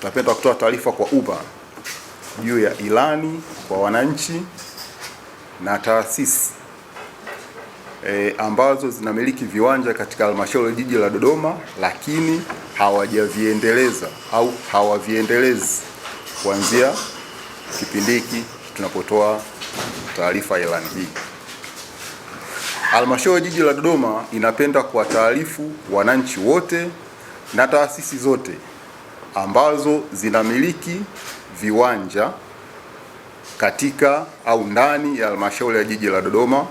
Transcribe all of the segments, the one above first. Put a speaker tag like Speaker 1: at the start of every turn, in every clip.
Speaker 1: napenda kutoa taarifa kwa umma juu ya ilani kwa wananchi na taasisi ambazo zinamiliki viwanja katika halmashauri ya jiji la Dodoma, lakini hawajaviendeleza au hawaviendelezi kuanzia kipindi hiki tunapotoa taarifa ya ilani hii. Halmashauri ya jiji la Dodoma inapenda kuwataarifu wananchi wote na taasisi zote ambazo zinamiliki viwanja katika au ndani ya halmashauri ya jiji la Dodoma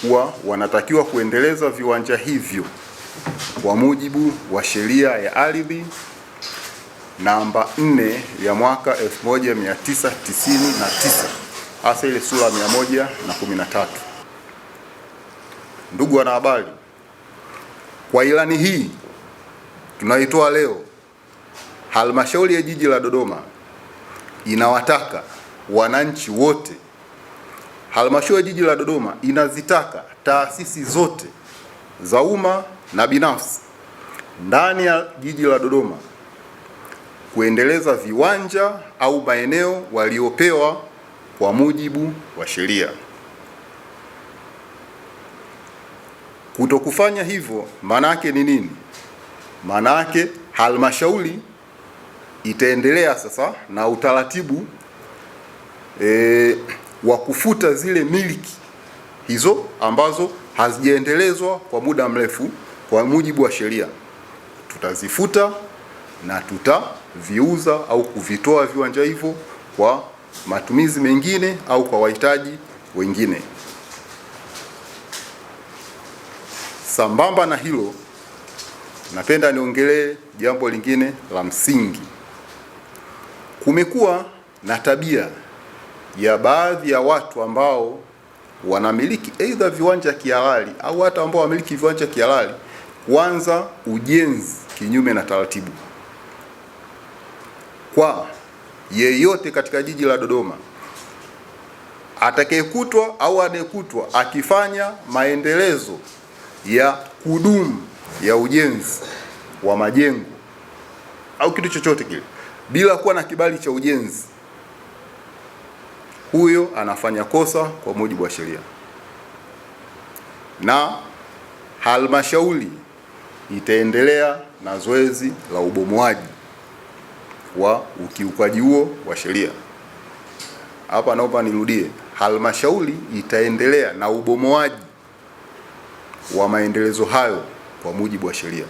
Speaker 1: kuwa wanatakiwa kuendeleza viwanja hivyo kwa mujibu wa sheria ya ardhi namba 4 ya mwaka 1999 hasa ile sura 113. Ndugu wanahabari, kwa ilani hii tunaitoa leo, halmashauri ya jiji la Dodoma inawataka wananchi wote. Halmashauri ya jiji la Dodoma inazitaka taasisi zote za umma na binafsi ndani ya jiji la Dodoma kuendeleza viwanja au maeneo waliopewa kwa mujibu wa sheria. Kutokufanya hivyo maana yake ni nini? Maana yake halmashauri itaendelea sasa na utaratibu wa kufuta zile miliki hizo ambazo hazijaendelezwa kwa muda mrefu kwa mujibu wa sheria. Tutazifuta na tutaviuza au kuvitoa viwanja hivyo kwa matumizi mengine au kwa wahitaji wengine. Sambamba na hilo, napenda niongelee jambo lingine la msingi. Kumekuwa na tabia ya baadhi ya watu ambao wanamiliki aidha viwanja kihalali au hata ambao wamiliki viwanja kihalali kuanza ujenzi kinyume na taratibu. Kwa yeyote katika jiji la Dodoma atakayekutwa au anayekutwa akifanya maendelezo ya kudumu ya ujenzi wa majengo au kitu chochote kile bila kuwa na kibali cha ujenzi, huyo anafanya kosa kwa mujibu wa sheria, na halmashauri itaendelea na zoezi la ubomoaji wa ukiukaji huo wa sheria. Hapa naomba nirudie, halmashauri itaendelea na ubomoaji wa maendelezo hayo kwa mujibu wa sheria.